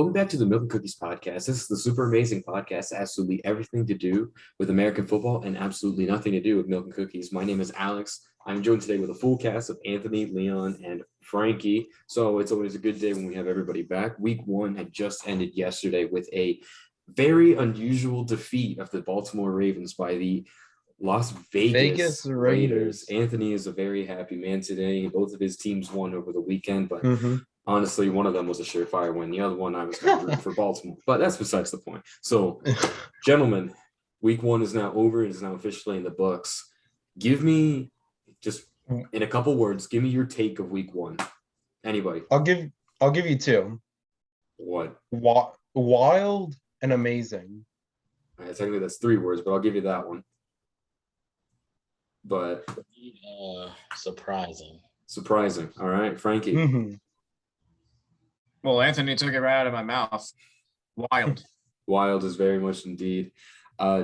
Welcome back to the Milk and Cookies podcast. This is the super amazing podcast, absolutely everything to do with American football and absolutely nothing to do with Milk and Cookies. My name is Alex. I'm joined today with a full cast of Anthony, Leon, and Frankie. So it's always a good day when we have everybody back. Week 1 had just ended yesterday with a very unusual defeat of the Baltimore Ravens by the Las Vegas Raiders. Anthony is a very happy man today. Both of his teams won over the weekend, but honestly, one of them was a surefire win. The other one, I was going to root for Baltimore, but that's besides the point. So, gentlemen, week 1 is now over. It is now officially in the books. Give me, just in a couple words, give me your take of week 1. Anybody? I'll give you 2. What? Wild and amazing. Technically, that's 3 words, but I'll give you that one. But surprising. All right, Frankie. Well, Anthony took it right out of my mouth. Wild is very much indeed.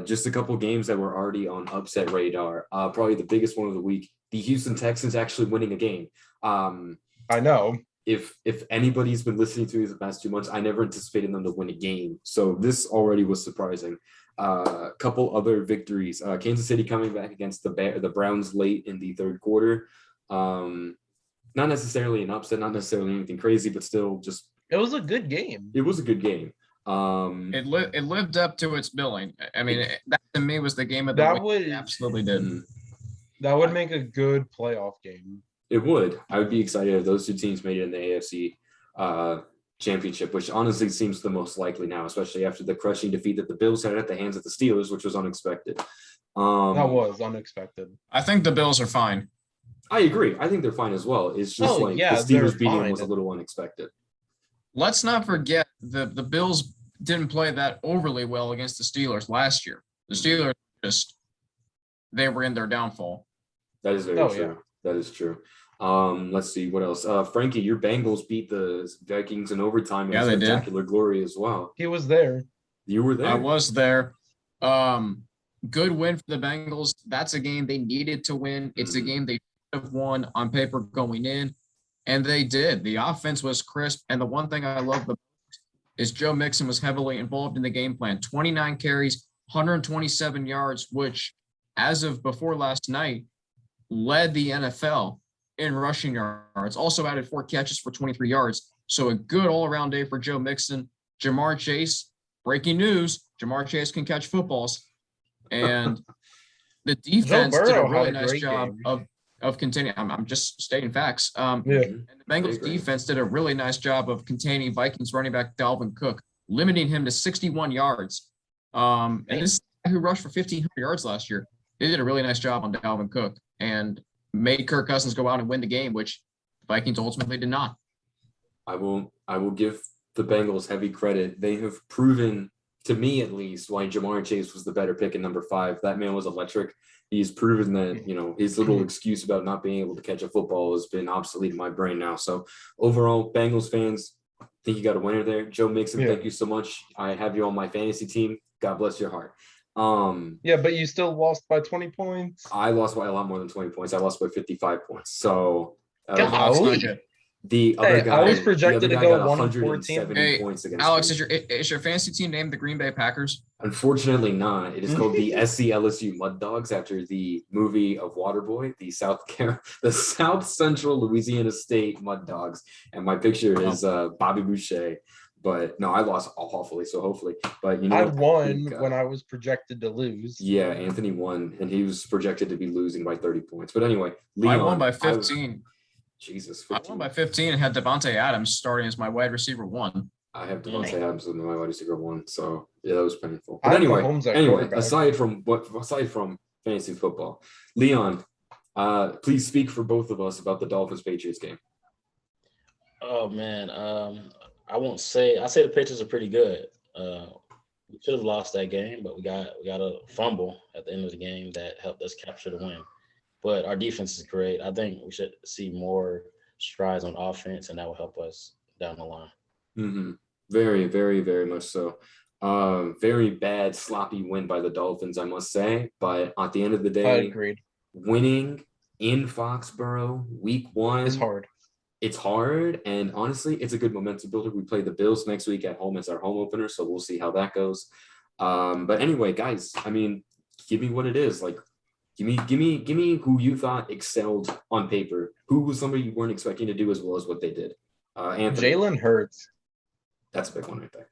Just a couple games that were already on upset radar. Probably the biggest one of the week, the Houston Texans actually winning a game. I know. If anybody's been listening to me the past 2 months, I never anticipated them to win a game. So this already was surprising. A couple other victories. Kansas City coming back against the Browns late in the third quarter. Not necessarily an upset, not necessarily anything crazy, but still just. It was a good game. It was a good game. It lived up to its billing. I mean, that to me was the game of the week. It absolutely did. That would make a good playoff game. It would. I would be excited if those 2 teams made it in the AFC championship, which honestly seems the most likely now, especially after the crushing defeat that the Bills had at the hands of the Steelers, which was unexpected. That was unexpected. I think the Bills are fine. I agree. I think they're fine as well. It's just the Steelers beating them was a little unexpected. Let's not forget the Bills didn't play that overly well against the Steelers last year. The Steelers they were in their downfall. That is very true. Yeah. That is true. Let's see what else. Frankie, your Bengals beat the Vikings in overtime in spectacular glory as well. He was there. You were there. I was there. Good win for the Bengals. That's a game they needed to win. It's a game they should have won on paper going in, and they did. The offense was crisp, and the one thing I love the most is Joe Mixon was heavily involved in the game plan. 29 carries, 127 yards, which as of before last night led the NFL in rushing yards. Also added 4 catches for 23 yards. So a good all-around day for Joe Mixon. Ja'Marr Chase, breaking news, Ja'Marr Chase can catch footballs. And the defense did a really nice job of containing. I'm just stating facts. And the Bengals defense did a really nice job of containing Vikings running back Dalvin Cook, limiting him to 61 yards. And this is a guy who rushed for 1,500 yards last year. They did a really nice job on Dalvin Cook and made Kirk Cousins go out and win the game, which the Vikings ultimately did not. I will give the Bengals heavy credit. They have proven, to me at least, why Ja'Marr Chase was the better pick in number 5. That man was electric. He's proven that, his little excuse about not being able to catch a football has been obsolete in my brain now. So overall, Bengals fans, I think you got a winner there. Joe Mixon, thank you so much. I have you on my fantasy team. God bless your heart. But you still lost by 20 points. I lost by a lot more than 20 points. I lost by 55 points. So the other guy, I was projected to go 114 points against Alex, is your fantasy team named the Green Bay Packers? Unfortunately not. It is called the SC LSU Mud Dogs after the movie of Waterboy, the South Central Louisiana State Mud Dogs. And my picture is Bobby Boucher. But no, I lost awfully, so hopefully. But I won when I was projected to lose. Yeah, Anthony won, and he was projected to be losing by 30 points. But anyway, Leon, I won by 15. 15. I won by 15 and had Devontae Adams starting as my wide receiver 1. I have Devontae Adams as my wide receiver 1, so yeah, that was painful. But anyway, aside from fantasy football, Leon, please speak for both of us about the Dolphins-Patriots game. Oh man, I say the Patriots are pretty good. We should have lost that game, but we got a fumble at the end of the game that helped us capture the win. But our defense is great. I think we should see more strides on offense, and that will help us down the line. Very, very, very much so. Very bad, sloppy win by the Dolphins, I must say. But at the end of the day, I agreed. Winning in Foxborough, week 1 is hard. it's hard, and honestly, it's a good momentum builder. We play the Bills next week at home. It's our home opener, so we'll see how that goes. But anyway, guys, I mean, give me what it is. Like, give me who you thought excelled on paper. Who was somebody you weren't expecting to do as well as what they did? Anthony. Jalen Hurts. That's a big one right there.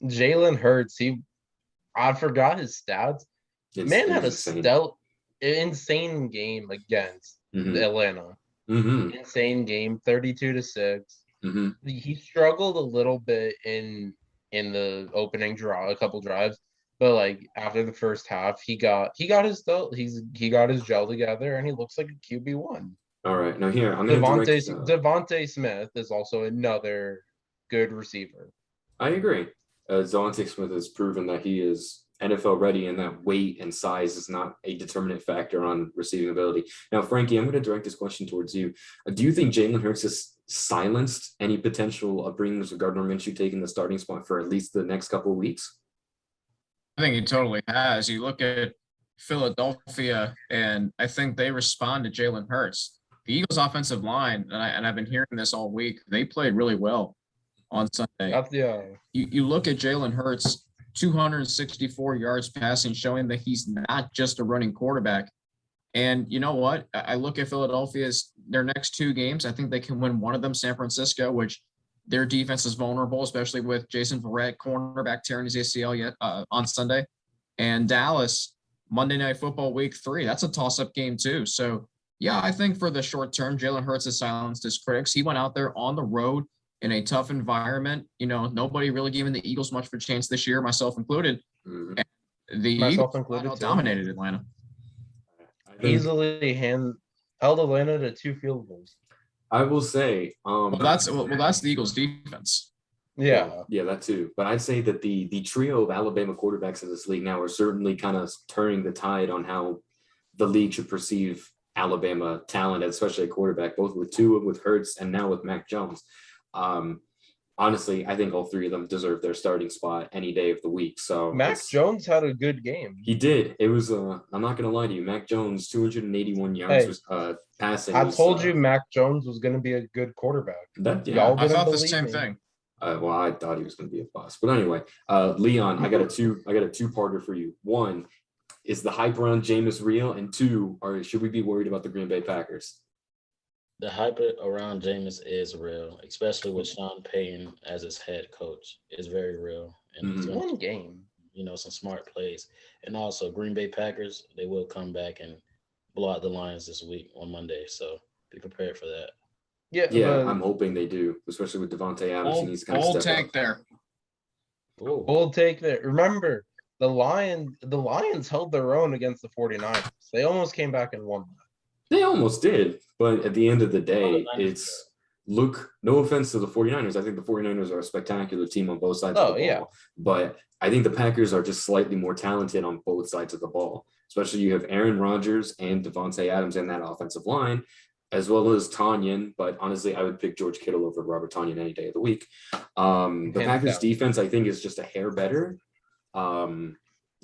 Jalen Hurts. I forgot his stats. Man had a insane game against Atlanta. Insane game, 32-6. He struggled a little bit in the opening a couple drives, but like after the first half, he got his gel together, and he looks like a QB1. All right, now here I'm going to Devontae Smith is also another good receiver. I agree. Devontae Smith has proven that he is NFL ready, and that weight and size is not a determinant factor on receiving ability. Now, Frankie, I'm going to direct this question towards you. Do you think Jalen Hurts has silenced any potential of bringing Gardner Minshew taking the starting spot for at least the next couple of weeks? I think he totally has. You look at Philadelphia, and I think they respond to Jalen Hurts. The Eagles' offensive line, and I've been hearing this all week, they played really well on Sunday. You look at Jalen Hurts, 264 yards passing, showing that he's not just a running quarterback. And you know what? I look at Philadelphia's their next two games. I think they can win one of them, San Francisco, which their defense is vulnerable, especially with Jason Verrett, cornerback, tearing his ACL on Sunday. And Dallas, Monday Night Football Week 3. That's a toss-up game too. So, yeah, I think for the short term, Jalen Hurts has silenced his critics. He went out there on the road in a tough environment. You know, nobody really giving the Eagles much of a chance this year, myself included. And the Eagles dominated Atlanta. Easily held Atlanta to 2 field goals. I will say, that's the Eagles' defense. Yeah, that too. But I'd say that the trio of Alabama quarterbacks in this league now are certainly kind of turning the tide on how the league should perceive Alabama talent, especially at quarterback, both with Tua, with Hurts, and now with Mac Jones. Honestly, I think all three of them deserve their starting spot any day of the week. So Mac Jones had a good game. He did. It was I'm not gonna lie to you, Mac Jones, 281 yards was passing. I told you Mac Jones was gonna be a good quarterback. I thought the same thing. Well, I thought he was gonna be a bust. But anyway, Leon, I got a two-parter for you. One, is the hype around Jameis real? And two, should we be worried about the Green Bay Packers? The hype around Jameis is real, especially with Sean Payton as his head coach. It's very real. And it's one game. You know, some smart plays. And also Green Bay Packers, they will come back and blow out the Lions this week on Monday. So be prepared for that. Yeah, I'm hoping they do, especially with Devontae Adams. And he's kind of step up. Bold take there. Remember, the Lions held their own against the 49ers. They almost came back and won. They almost did, but at the end of the day, no offense to the 49ers. I think the 49ers are a spectacular team on both sides of the ball. Yeah. But I think the Packers are just slightly more talented on both sides of the ball, especially you have Aaron Rodgers and Devontae Adams in that offensive line, as well as Tonyan. But honestly, I would pick George Kittle over Robert Tonyan any day of the week. The Packers defense, I think, is just a hair better.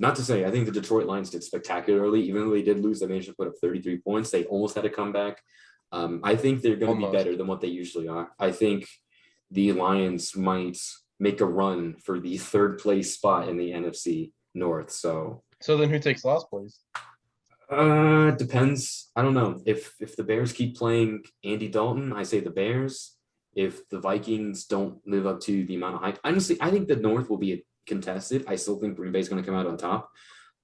Not to say, I think the Detroit Lions did spectacularly. Even though they did lose, they managed to put up 33 points. They almost had to come back. I think they're going to be better than what they usually are. I think the Lions might make a run for the third place spot in the NFC North. So then who takes last place? Depends. I don't know. If the Bears keep playing Andy Dalton, I say the Bears. If the Vikings don't live up to the amount of hype, honestly, I think the North will be contested. I still think Green Bay is going to come out on top.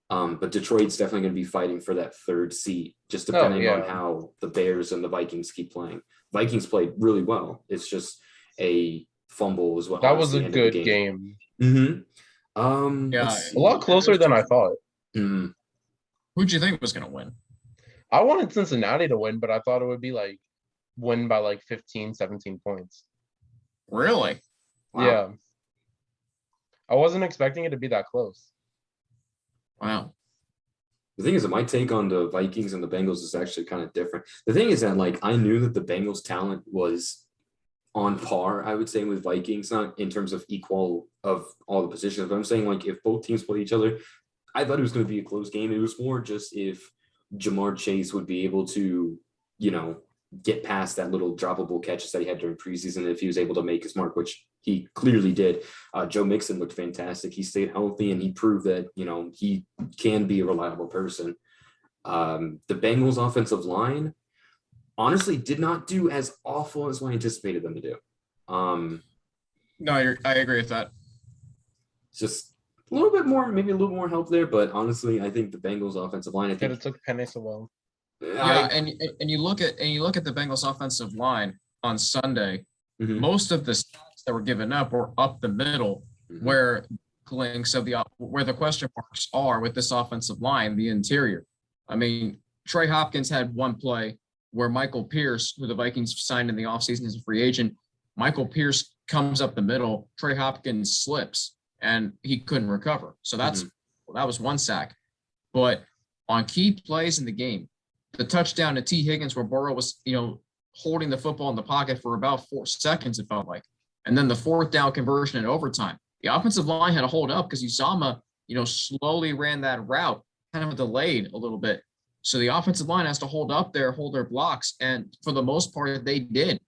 But Detroit's definitely going to be fighting for that third seat, just depending on how the Bears and the Vikings keep playing. Vikings played really well. It's just a fumble as well. That was a good game. Mm-hmm. A lot closer than I thought. Mm-hmm. Who'd you think was going to win? I wanted Cincinnati to win, but I thought it would be win by 15, 17 points. Really? Wow. Yeah. I wasn't expecting it to be that close. Wow. The thing is that my take on the Vikings and the Bengals is actually kind of different. The thing is that I knew that the Bengals talent was on par, I would say, with Vikings, not in terms of equal of all the positions, but I'm saying if both teams play each other, I thought it was going to be a close game. It was more just if Jamar Chase would be able to, get past that little droppable catches that he had during preseason. If he was able to make his mark, which he clearly did, Joe Mixon looked fantastic. He stayed healthy and he proved that, he can be a reliable person. The Bengals offensive line honestly did not do as awful as I anticipated them to do. No, I agree with that. Just a little bit more, maybe a little more help there, but honestly, I think the Bengals offensive line, I think it took Penny so well. Yeah, and you look at the Bengals offensive line on Sunday. Mm-hmm. Most of the stats that were given up were up the middle, Mm-hmm. where the question marks are with this offensive line, the interior. I mean, Trey Hopkins had one play where Michael Pierce, who the Vikings signed in the offseason as a free agent, Michael Pierce comes up the middle, Trey Hopkins slips, and he couldn't recover. So that was one sack. But on key plays in the game, the touchdown to T. Higgins where Burrow was, holding the football in the pocket for about 4 seconds, it felt like. And then the 4th down conversion in overtime. The offensive line had to hold up because Uzomah, slowly ran that route, kind of delayed a little bit. So the offensive line has to hold up there, hold their blocks. And for the most part, they did.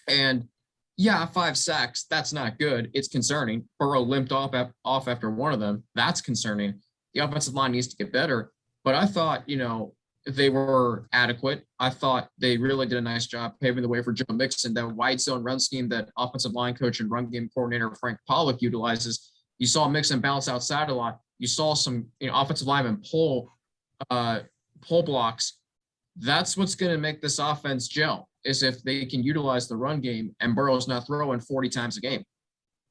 And yeah, 5 sacks, that's not good. It's concerning. Burrow limped off after one of them. That's concerning. The offensive line needs to get better. But I thought, they were adequate. I thought they really did a nice job paving the way for Joe Mixon. That wide zone run scheme that offensive line coach and run game coordinator Frank Pollock utilizes. You saw Mixon bounce outside a lot. You saw some offensive linemen pull blocks. That's what's going to make this offense gel, is if they can utilize the run game and Burrow's not throwing 40 times a game.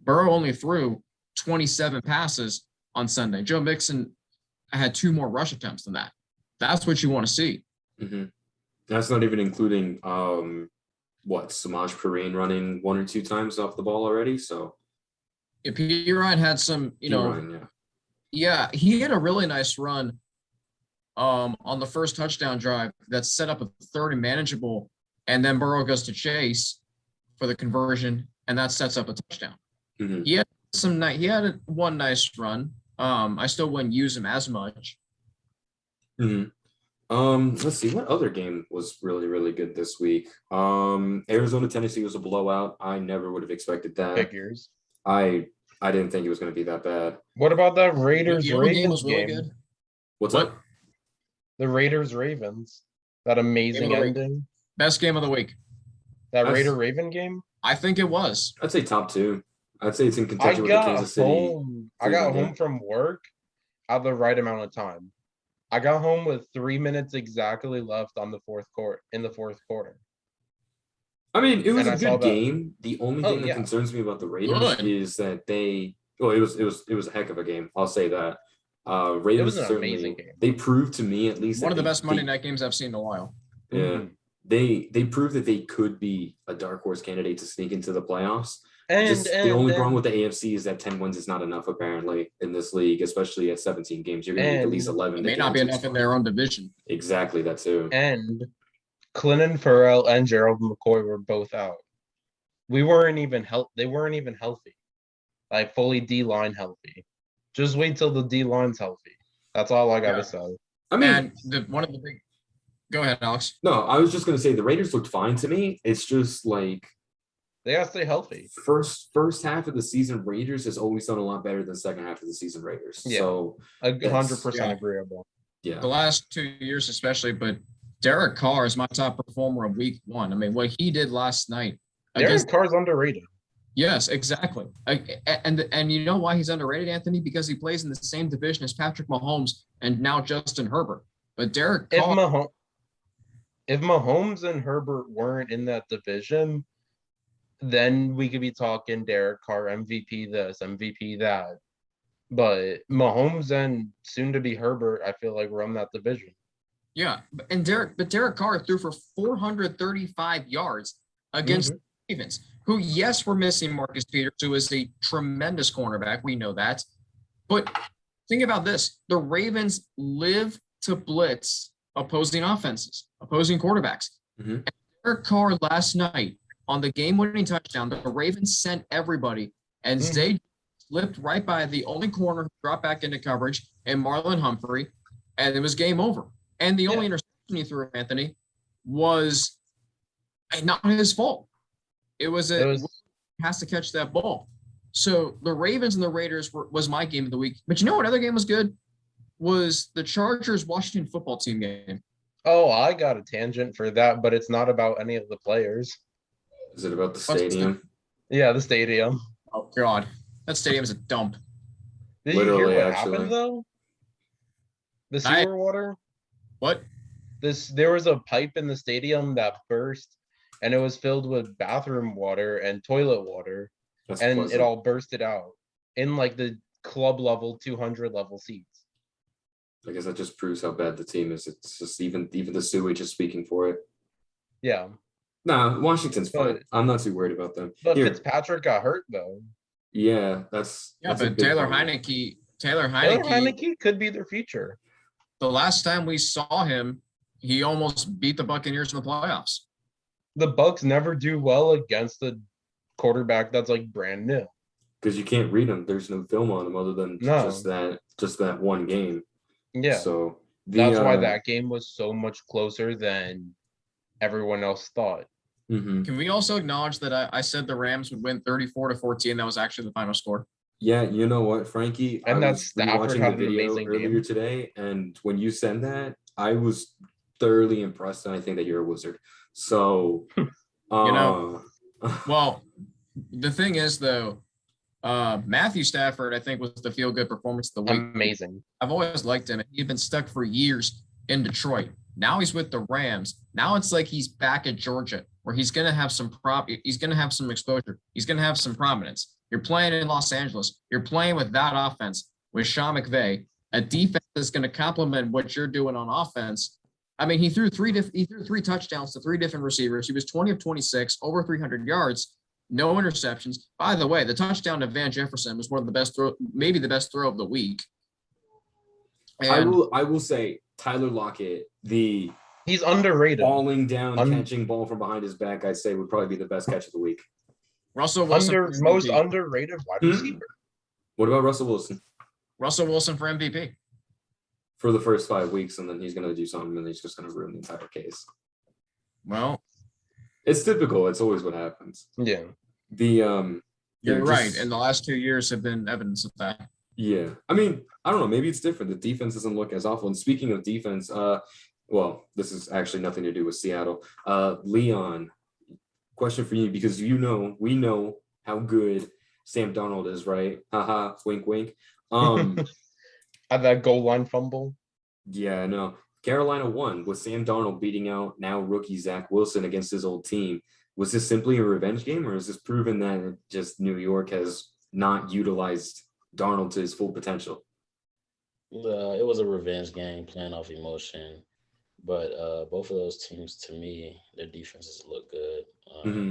Burrow only threw 27 passes on Sunday. Joe Mixon had 2 more rush attempts than that. That's what you want to see. Mm-hmm. That's not even including Samaj Perine running 1 or 2 times off the ball already. So if Perine had some, yeah, he had a really nice run on the first touchdown drive that set up a 3rd and manageable, and then Burrow goes to Chase for the conversion, and that sets up a touchdown. Mm-hmm. He had one nice run. I still wouldn't use him as much. Mm-hmm. Let's see, what other game was really, really good this week? Arizona, Tennessee was a blowout. I never would have expected that. Figures. I didn't think it was going to be that bad. What about that Raiders Ravens game? Was really good. What's up? The Raiders Ravens. That amazing ending. Best game of the week. That Raider Raven game? I think it was. I'd say top 2. I'd say it's in contention with the Kansas City. I got home from work at the right amount of time. I got home with 3 minutes exactly left in the fourth quarter. I mean, it was a good game. The only thing that concerns me about the Raiders is that it was a heck of a game. I'll say that. Raiders, it was an amazing game. They proved to me at least one of the best Monday night games I've seen in a while. Yeah. Mm-hmm. They proved that they could be a dark horse candidate to sneak into the playoffs. The only problem with the AFC is that 10 wins is not enough, apparently, in this league, especially at 17 games. You're going to need at least 11. It may not be enough in their own division. Exactly, that too. And Clinton Ferrell and Gerald McCoy were both out. They weren't even healthy. Like, fully D-line healthy. Just wait till the D-line's healthy. That's all I got to say. I mean, one of the big... Go ahead, Alex. No, I was just going to say the Raiders looked fine to me. It's just like... They gotta stay healthy. First half of the season, Raiders has always done a lot better than second half of the season, Raiders. Yeah. So 100% agreeable. Yeah. The last 2 years especially, but Derek Carr is my top performer of week 1. I mean, what he did last night. Derek Carr's underrated. Yes, exactly. And you know why he's underrated, Anthony? Because he plays in the same division as Patrick Mahomes and now Justin Herbert. But Derek Carr... If Mahomes and Herbert weren't in that division, then we could be talking Derek Carr, MVP this, MVP that. But Mahomes and soon to be Herbert, I feel like run that division. Yeah, and Derek Carr threw for 435 yards against the Ravens, who, yes, we're missing Marcus Peters, who is a tremendous cornerback. We know that. But think about this. The Ravens live to blitz opposing offenses, opposing quarterbacks. Mm-hmm. And Derek Carr last night on the game-winning touchdown, the Ravens sent everybody, and Zay slipped right by the only corner who dropped back into coverage, and Marlon Humphrey, and it was game over. And the only interception he threw, Anthony, was not his fault. It was has to catch that ball. So the Ravens and the Raiders was my game of the week. But you know what other game was good? Was the Chargers Washington football team game. Oh, I got a tangent for that, but it's not about any of the players. Is it about the stadium? Yeah, the stadium. Oh God, that stadium is a dump. Did you hear what happened though? The sewer water? What? There was a pipe in the stadium that burst, and it was filled with bathroom water and toilet water, it all bursted out in like the club level 200 level seats. I guess that just proves how bad the team is. It's just even the sewage is speaking for it. Yeah. Nah, Washington's fine. I'm not too worried about them. But Fitzpatrick got hurt though. Yeah, but Taylor Heineke could be their future. The last time we saw him, he almost beat the Buccaneers in the playoffs. The Bucs never do well against the quarterback that's like brand new. Because you can't read him. There's no film on him other than just that one game. Yeah. So that's why that game was so much closer than everyone else thought. Mm-hmm. Can we also acknowledge that I said the Rams would win 34-14? That was actually the final score. Yeah, you know what, Frankie? And that's Stafford had an amazing earlier game today, and when you said that, I was thoroughly impressed, and I think that you're a wizard. So, well, the thing is though, Matthew Stafford, I think, was the feel-good performance of the week. Amazing. I've always liked him. He'd been stuck for years in Detroit. Now he's with the Rams. Now it's like he's back at Georgia, where he's going to have some he's going to have some exposure. He's going to have some prominence. You're playing in Los Angeles. You're playing with that offense with Sean McVay, a defense that's going to complement what you're doing on offense. I mean, he threw three touchdowns to three different receivers. He was 20 of 26, over 300 yards, no interceptions. By the way, the touchdown to Van Jefferson was one of the best maybe the best throw of the week. And I will say Tyler Lockett, he's underrated. Falling down, catching ball from behind his back, I'd say would probably be the best catch of the week. Russell Wilson, most underrated wide receiver. What about Russell Wilson? Russell Wilson for MVP. For the first 5 weeks, and then he's going to do something, and he's just going to ruin the entire case. Well, it's typical. It's always what happens. Yeah. You're right. And the last 2 years have been evidence of that. Yeah. I mean, I don't know. Maybe it's different. The defense doesn't look as awful. And speaking of defense, well, this is actually nothing to do with Seattle. Leon, question for you, because we know how good Sam Darnold is, right? Haha, wink, wink. At that goal line fumble. Yeah, I know. Carolina won with Sam Darnold beating out now rookie Zach Wilson against his old team. Was this simply a revenge game, or is this proven that just New York has not utilized Darnold to his full potential? It was a revenge game, playing off emotion. But both of those teams, to me, their defenses look good.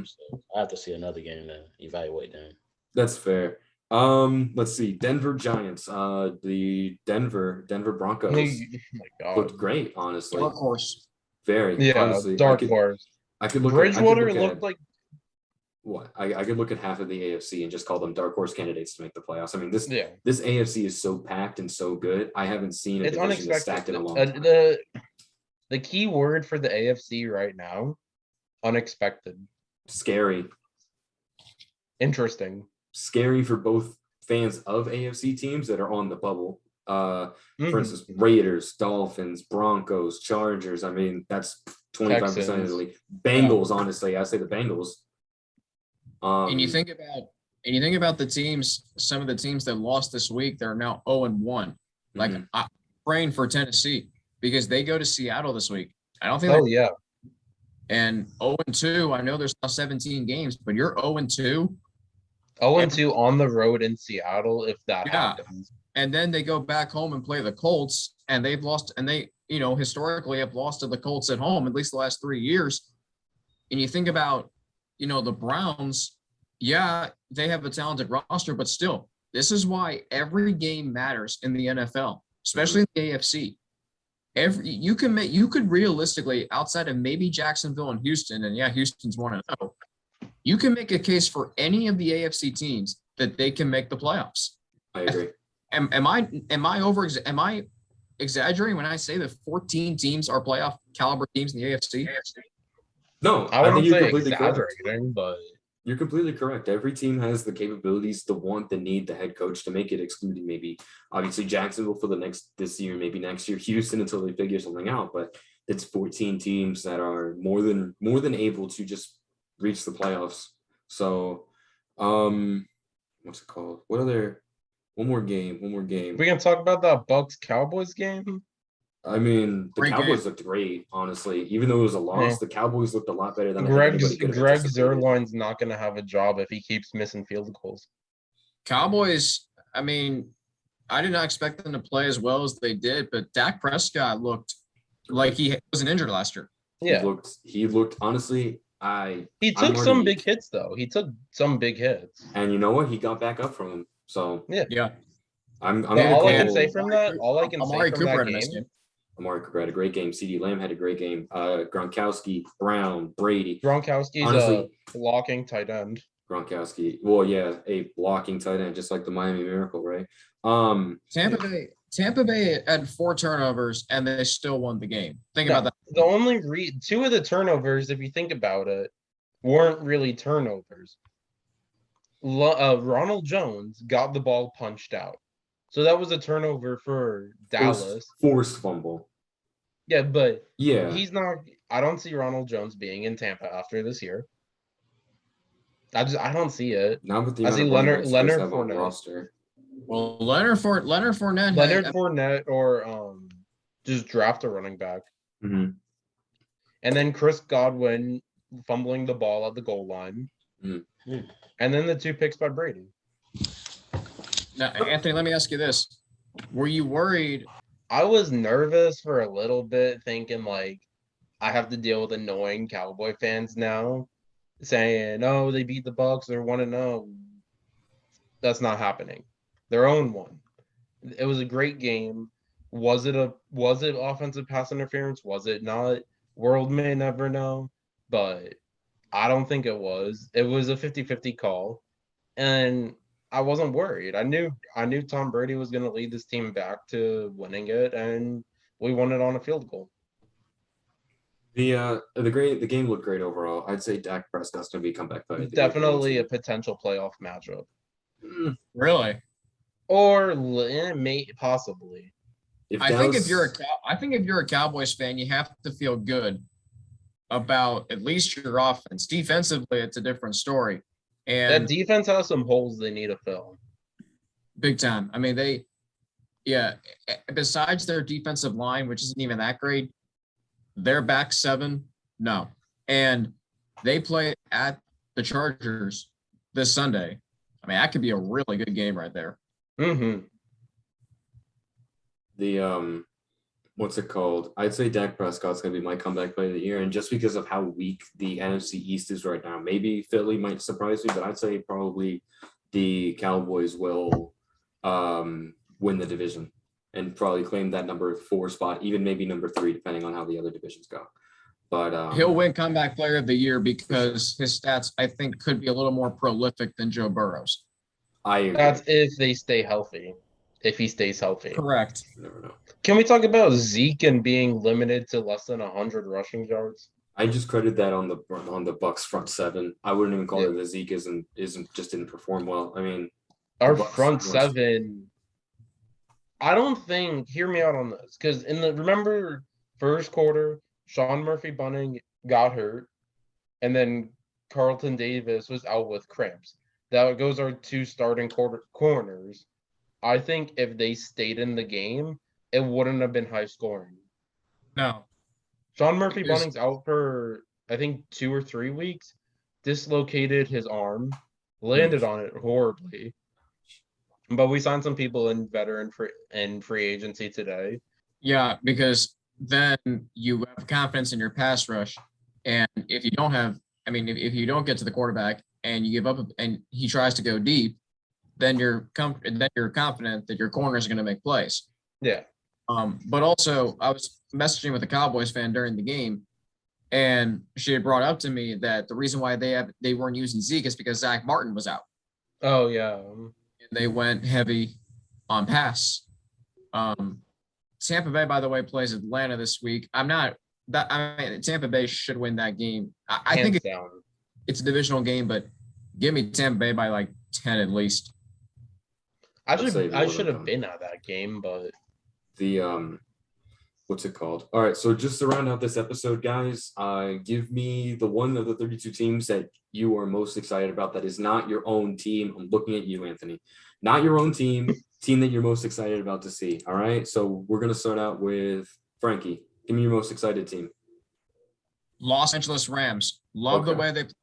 So I have to see another game to evaluate them. That's fair. Let's see. Denver Giants. The Denver Broncos looked great, honestly. Dark horse. Very. Yeah, honestly. dark horse. I could look. Bridgewater looked like. What? I could look at half of the AFC and just call them dark horse candidates to make the playoffs. I mean, this AFC is so packed and so good. I haven't seen a division that's stacked in a long time. The key word for the AFC right now, unexpected. Scary. Interesting. Scary for both fans of AFC teams that are on the bubble. For instance, Raiders, Dolphins, Broncos, Chargers. I mean, that's 25% of the league. Bengals, honestly, I say the Bengals. And you think about the teams, some of the teams that lost this week, they're now 0-1. Like I'm praying for Tennessee because they go to Seattle this week. I don't think. And 0-2. I know there's now 17 games, but you're 0-2. 0-2 on the road in Seattle, if that happens. And then they go back home and play the Colts, and they've lost, and they, historically have lost to the Colts at home at least the last 3 years. And you think about, the Browns, they have a talented roster, but still, this is why every game matters in the NFL, especially in the AFC. You could realistically, outside of maybe Jacksonville and Houston, and Houston's 1-0, you can make a case for any of the AFC teams that they can make the playoffs. I agree. Am I exaggerating when I say that 14 teams are playoff caliber teams in the AFC? No, I think wouldn't you're say completely correct. exaggerating, but You're completely correct. Every team has the capabilities, the want, the need, the head coach to make it, excluding maybe obviously Jacksonville for this year, maybe next year, Houston until they figure something out. But it's 14 teams that are more than able to just reach the playoffs. So, what's it called? What other? One more game. we can talk about that Bucks Cowboys game. I mean, the Great Cowboys game. looked great, honestly. Even though it was a loss, the Cowboys looked a lot better than I think Greg anybody could have anticipated. Zuerlein's not going to have a job if he keeps missing field goals. Cowboys, I mean, I did not expect them to play as well as they did, but Dak Prescott looked like he wasn't injured last year. Yeah. He looked honestly, He took some big hits though. He took some big hits. And you know what? He got back up from him. So yeah. All I can say from that game. Amari Cooper had a great game. CeeDee Lamb had a great game. Gronkowski, Brown, Brady. Gronkowski's honestly, a blocking tight end. Gronkowski. Well, yeah, a blocking tight end, just like the Miami Miracle, right? Tampa Bay had 4 turnovers and they still won the game. Think about that. The only 2 of the turnovers, if you think about it, weren't really turnovers. Ronald Jones got the ball punched out. So that was a turnover for Dallas. Forced fumble. Yeah, but he's not. I don't see Ronald Jones being in Tampa after this year. I don't see it. Not with the I see Leonard Fournette. Roster. Well, Leonard Fournette or just draft a running back. Mm-hmm. And then Chris Godwin fumbling the ball at the goal line. Mm-hmm. And then the 2 picks by Brady. Now, Anthony, let me ask you this. Were you worried? I was nervous for a little bit, thinking like I have to deal with annoying Cowboy fans now saying, oh, they beat the Bucks, they're 1-0. That's not happening. Their own one. It was a great game. Was it offensive pass interference? Was it not? World may never know, but I don't think it was. It was a 50-50 call. And I wasn't worried. I knew Tom Brady was going to lead this team back to winning it, and we won it on a field goal. The game looked great overall. I'd say Dak Prescott's going to be comeback player. Definitely a potential playoff matchup. Really? Or possibly. I think if you're a Cowboys fan, you have to feel good about at least your offense. Defensively, it's a different story. And that defense has some holes they need to fill. Big time. I mean, besides their defensive line, which isn't even that great, their back 7, no. And they play at the Chargers this Sunday. I mean, that could be a really good game right there. Mm-hmm. The what's it called? I'd say Dak Prescott's going to be my comeback player of the year. And just because of how weak the NFC East is right now, maybe Philly might surprise me, but I'd say probably the Cowboys will win the division and probably claim that number 4 spot, even maybe number 3, depending on how the other divisions go. But he'll win comeback player of the year because his stats, I think, could be a little more prolific than Joe Burrow's. I agree. That's if they stay healthy. If he stays healthy. Correct. You never know. Can we talk about Zeke and being limited to less than 100 rushing yards? I just credit that on the Bucks front 7. I wouldn't even call it that Zeke didn't perform well. I mean, our front 7. I don't think. Hear me out on this, because remember first quarter, Sean Murphy-Bunting got hurt, and then Carlton Davis was out with cramps. That goes our 2 starting corners. I think if they stayed in the game, it wouldn't have been high scoring. No. Sean Murphy-Bunting's out for, I think, 2 or 3 weeks, dislocated his arm, landed on it horribly. But we signed some people in veteran free agency today. Yeah, because then you have confidence in your pass rush. And if you don't get to the quarterback and you give up and he tries to go deep, then you're confident that your corners are going to make plays. Yeah. But also, I was messaging with a Cowboys fan during the game, and she had brought up to me that the reason why they weren't using Zeke is because Zach Martin was out. Oh yeah. And they went heavy on pass. Tampa Bay, by the way, plays Atlanta this week. I'm not Tampa Bay should win that game. I think it's a divisional game, but give me Tampa Bay by like 10 at least. I should have been at that game, but the what's it called? All right, so just to round out this episode, guys, give me the one of the 32 teams that you are most excited about that is not your own team. I'm looking at you, Anthony. Not your own team that you're most excited about to see. All right, so we're gonna start out with Frankie. Give me your most excited team. Los Angeles Rams. Love the way they play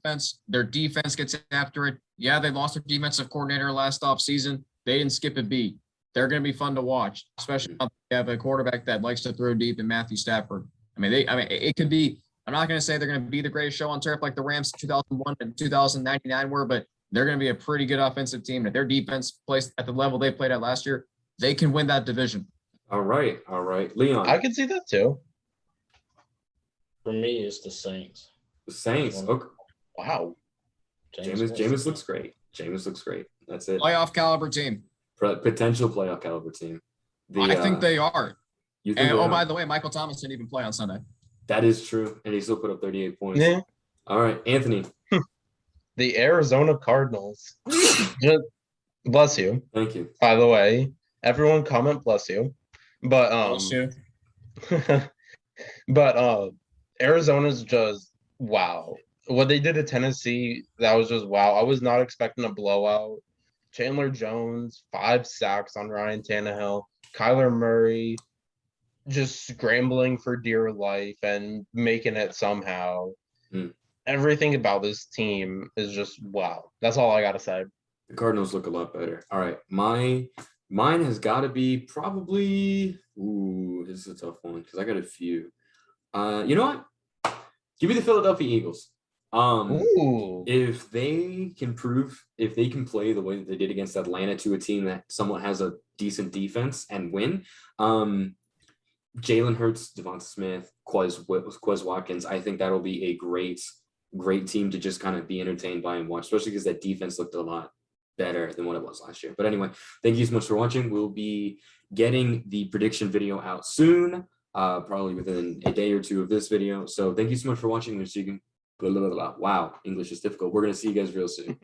defense. Their defense gets after it. Yeah, they lost their defensive coordinator last offseason. They didn't skip a beat. They're going to be fun to watch, especially if they have a quarterback that likes to throw deep in Matthew Stafford. It could be. I'm not going to say they're going to be the greatest show on turf like the Rams 2001 and 2099 were, but they're going to be a pretty good offensive team. And if their defense plays at the level they played at last year, they can win that division. All right, Leon. I can see that too. For me, it's the Saints. The Saints. Okay. Wow. Jameis looks great. That's it. Playoff caliber team. Potential playoff caliber team. I think they are. You think by the way, Michael Thomas didn't even play on Sunday. That is true, and he still put up 38 points. Yeah. All right, Anthony. The Arizona Cardinals. Bless you. Thank you. By the way, everyone comment bless you. But Bless you. but Arizona's just wow. What they did to Tennessee, that was just wow. I was not expecting a blowout. Chandler Jones, 5 sacks on Ryan Tannehill. Kyler Murray just scrambling for dear life and making it somehow. Everything about this team is just wow. That's all I got to say. The Cardinals look a lot better. All right. Mine has got to be probably – this is a tough one because I got a few. You know what? Give me the Philadelphia Eagles. If they can play the way that they did against Atlanta to a team that somewhat has a decent defense and win, Jalen Hurts, Devonta Smith, Quez Watkins, I think that'll be a great team to just kind of be entertained by and watch, especially because that defense looked a lot better than what it was last year. But anyway, thank you so much for watching. We'll be getting the prediction video out soon, probably within a day or two of this video. So thank you so much for watching. Wow, English is difficult. We're going to see you guys real soon.